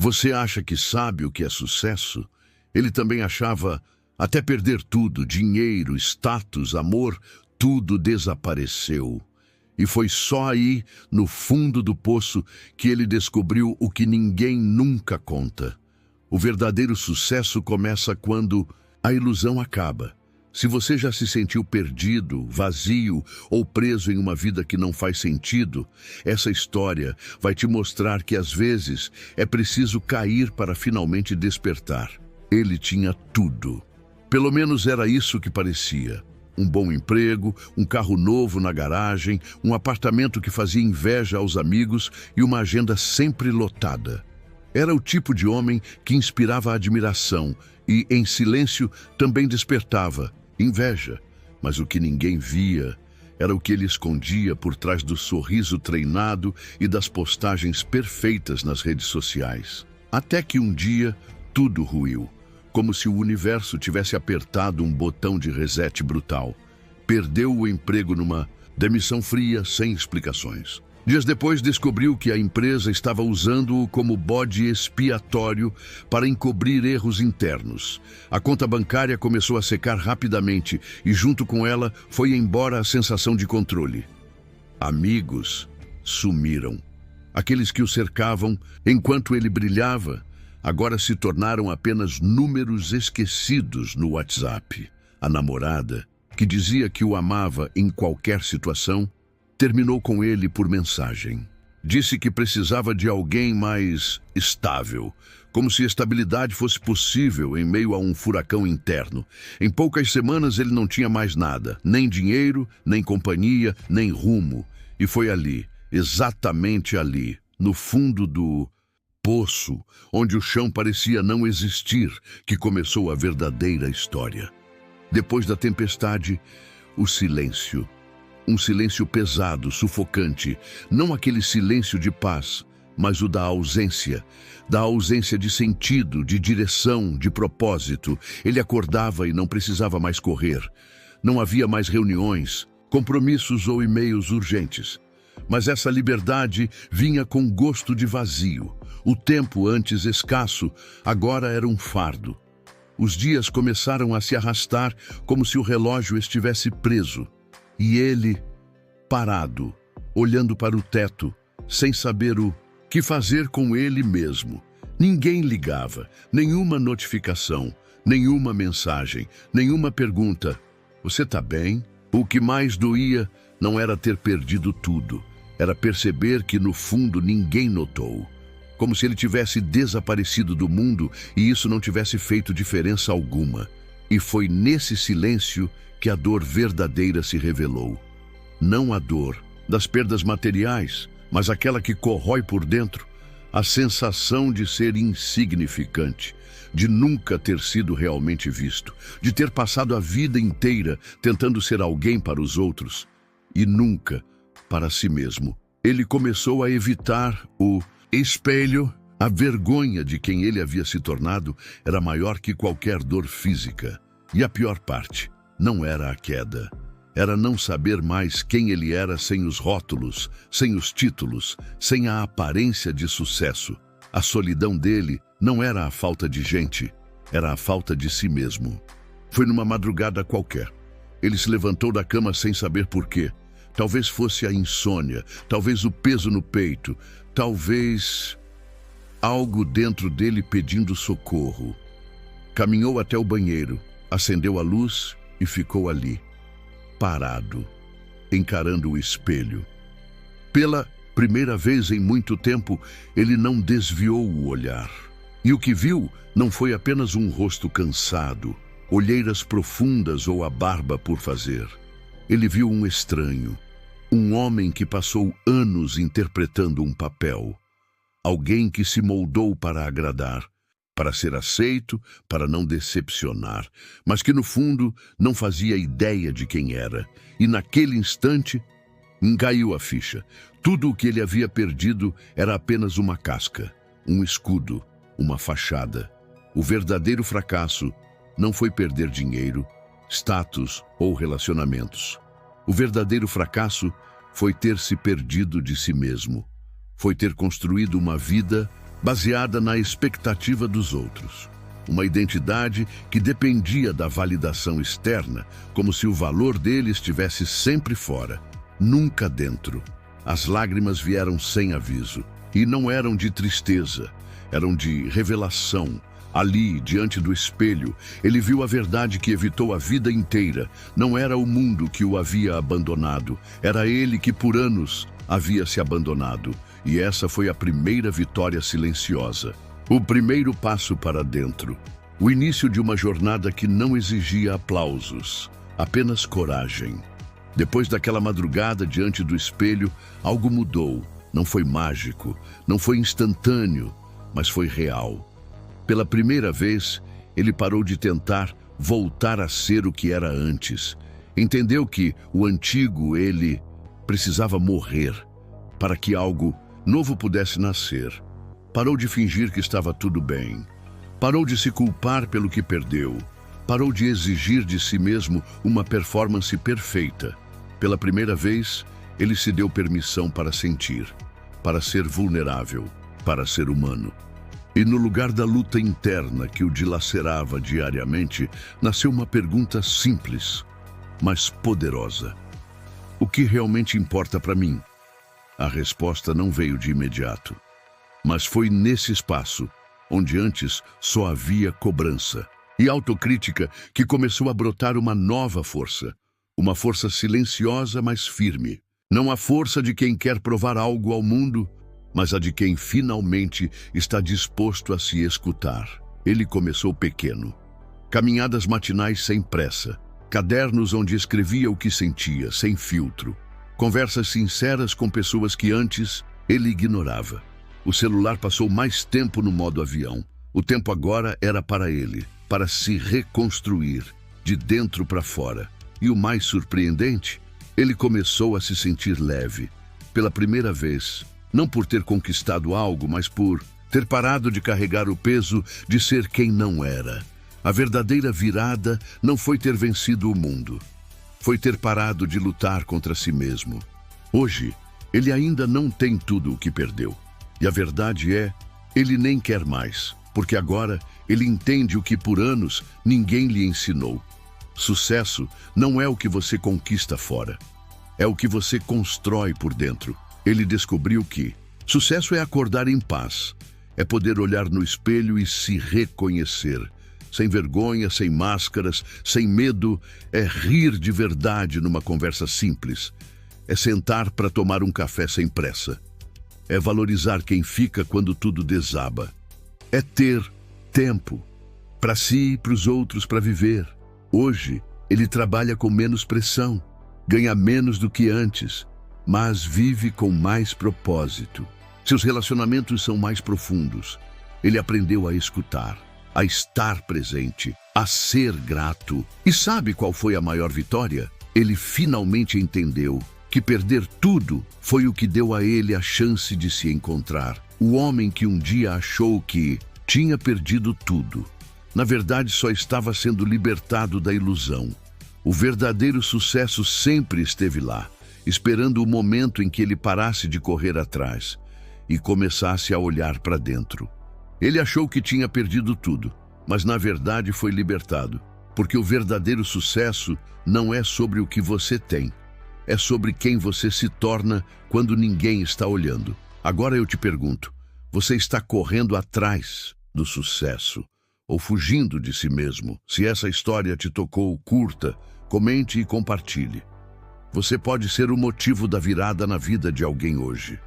Você acha que sabe o que é sucesso? Ele também achava. Até perder tudo, dinheiro, status, amor, tudo desapareceu. E foi só aí, no fundo do poço, que ele descobriu o que ninguém nunca conta. O verdadeiro sucesso começa quando a ilusão acaba. Se você já se sentiu perdido, vazio ou preso em uma vida que não faz sentido, essa história vai te mostrar que às vezes é preciso cair para finalmente despertar. Ele tinha tudo. Pelo menos era isso que parecia. Um bom emprego, um carro novo na garagem, um apartamento que fazia inveja aos amigos e uma agenda sempre lotada. Era o tipo de homem que inspirava admiração e, em silêncio, também despertava inveja. Mas o que ninguém via era o que ele escondia por trás do sorriso treinado e das postagens perfeitas nas redes sociais. Até que um dia, tudo ruiu. Como se o universo tivesse apertado um botão de reset brutal. Perdeu o emprego numa demissão fria, sem explicações. Dias depois, descobriu que a empresa estava usando-o como bode expiatório para encobrir erros internos. A conta bancária começou a secar rapidamente e, junto com ela, foi embora a sensação de controle. Amigos sumiram. Aqueles que o cercavam, enquanto ele brilhava, agora se tornaram apenas números esquecidos no WhatsApp. A namorada, que dizia que o amava em qualquer situação, terminou com ele por mensagem. Disse que precisava de alguém mais estável, como se estabilidade fosse possível em meio a um furacão interno. Em poucas semanas ele não tinha mais nada, nem dinheiro, nem companhia, nem rumo. E foi ali, exatamente ali, no fundo do poço, onde o chão parecia não existir, que começou a verdadeira história. Depois da tempestade, o silêncio. Um silêncio pesado, sufocante. Não aquele silêncio de paz, mas o da ausência de sentido, de direção, de propósito. Ele acordava e não precisava mais correr. Não havia mais reuniões, compromissos ou e-mails urgentes. Mas essa liberdade vinha com gosto de vazio. O tempo, antes escasso, agora era um fardo. Os dias começaram a se arrastar como se o relógio estivesse preso. E ele, parado, olhando para o teto, sem saber o que fazer com ele mesmo. Ninguém ligava, nenhuma notificação, nenhuma mensagem, nenhuma pergunta. Você tá bem? O que mais doía não era ter perdido tudo. Era perceber que, no fundo, ninguém notou. Como se ele tivesse desaparecido do mundo e isso não tivesse feito diferença alguma. E foi nesse silêncio que a dor verdadeira se revelou. Não a dor das perdas materiais, mas aquela que corrói por dentro, a sensação de ser insignificante, de nunca ter sido realmente visto, de ter passado a vida inteira tentando ser alguém para os outros e nunca para si mesmo. Ele começou a evitar o espelho. A vergonha de quem ele havia se tornado era maior que qualquer dor física. E a pior parte não era a queda. Era não saber mais quem ele era sem os rótulos, sem os títulos, sem a aparência de sucesso. A solidão dele não era a falta de gente, era a falta de si mesmo. Foi numa madrugada qualquer. Ele se levantou da cama sem saber por quê. Talvez fosse a insônia, talvez o peso no peito, talvez algo dentro dele pedindo socorro. Caminhou até o banheiro, acendeu a luz e ficou ali, parado, encarando o espelho. Pela primeira vez em muito tempo, ele não desviou o olhar. E o que viu não foi apenas um rosto cansado, olheiras profundas ou a barba por fazer. Ele viu um estranho, um homem que passou anos interpretando um papel. Alguém que se moldou para agradar, para ser aceito, para não decepcionar, mas que no fundo não fazia ideia de quem era. E naquele instante, caiu a ficha. Tudo o que ele havia perdido era apenas uma casca, um escudo, uma fachada. O verdadeiro fracasso não foi perder dinheiro, status ou relacionamentos. O verdadeiro fracasso foi ter se perdido de si mesmo. Foi ter construído uma vida baseada na expectativa dos outros. Uma identidade que dependia da validação externa, como se o valor dele estivesse sempre fora, nunca dentro. As lágrimas vieram sem aviso, e não eram de tristeza, eram de revelação. Ali, diante do espelho, ele viu a verdade que evitou a vida inteira. Não era o mundo que o havia abandonado, era ele que por anos havia se abandonado. E essa foi a primeira vitória silenciosa. O primeiro passo para dentro. O início de uma jornada que não exigia aplausos, apenas coragem. Depois daquela madrugada diante do espelho, algo mudou. Não foi mágico, não foi instantâneo, mas foi real. Pela primeira vez, ele parou de tentar voltar a ser o que era antes. Entendeu que o antigo ele precisava morrer para que algo novo pudesse nascer. Parou de fingir que estava tudo bem. Parou de se culpar pelo que perdeu. Parou de exigir de si mesmo uma performance perfeita. Pela primeira vez, ele se deu permissão para sentir, para ser vulnerável, para ser humano. E no lugar da luta interna que o dilacerava diariamente, nasceu uma pergunta simples, mas poderosa. O que realmente importa para mim? A resposta não veio de imediato, mas foi nesse espaço, onde antes só havia cobrança e autocrítica, que começou a brotar uma nova força. Uma força silenciosa, mas firme. Não a força de quem quer provar algo ao mundo, mas a de quem finalmente está disposto a se escutar. Ele começou pequeno. Caminhadas matinais sem pressa. Cadernos onde escrevia o que sentia, sem filtro. Conversas sinceras com pessoas que antes ele ignorava. O celular passou mais tempo no modo avião. O tempo agora era para ele, para se reconstruir, de dentro para fora. E o mais surpreendente, ele começou a se sentir leve. Pela primeira vez. Não por ter conquistado algo, mas por ter parado de carregar o peso de ser quem não era. A verdadeira virada não foi ter vencido o mundo. Foi ter parado de lutar contra si mesmo. Hoje, ele ainda não tem tudo o que perdeu. E a verdade é, ele nem quer mais, porque agora ele entende o que por anos ninguém lhe ensinou. Sucesso não é o que você conquista fora, é o que você constrói por dentro. Ele descobriu que sucesso é acordar em paz, é poder olhar no espelho e se reconhecer, sem vergonha, sem máscaras, sem medo, é rir de verdade numa conversa simples, é sentar para tomar um café sem pressa, é valorizar quem fica quando tudo desaba, é ter tempo para si e para os outros para viver. Hoje, ele trabalha com menos pressão, ganha menos do que antes, mas vive com mais propósito. Seus relacionamentos são mais profundos. Ele aprendeu a escutar, a estar presente, a ser grato. E sabe qual foi a maior vitória? Ele finalmente entendeu que perder tudo foi o que deu a ele a chance de se encontrar. O homem que um dia achou que tinha perdido tudo, na verdade só estava sendo libertado da ilusão. O verdadeiro sucesso sempre esteve lá, esperando o momento em que ele parasse de correr atrás e começasse a olhar para dentro. Ele achou que tinha perdido tudo, mas na verdade foi libertado, porque o verdadeiro sucesso não é sobre o que você tem, é sobre quem você se torna quando ninguém está olhando. Agora eu te pergunto, você está correndo atrás do sucesso ou fugindo de si mesmo? Se essa história te tocou, curta, comente e compartilhe. Você pode ser o motivo da virada na vida de alguém hoje.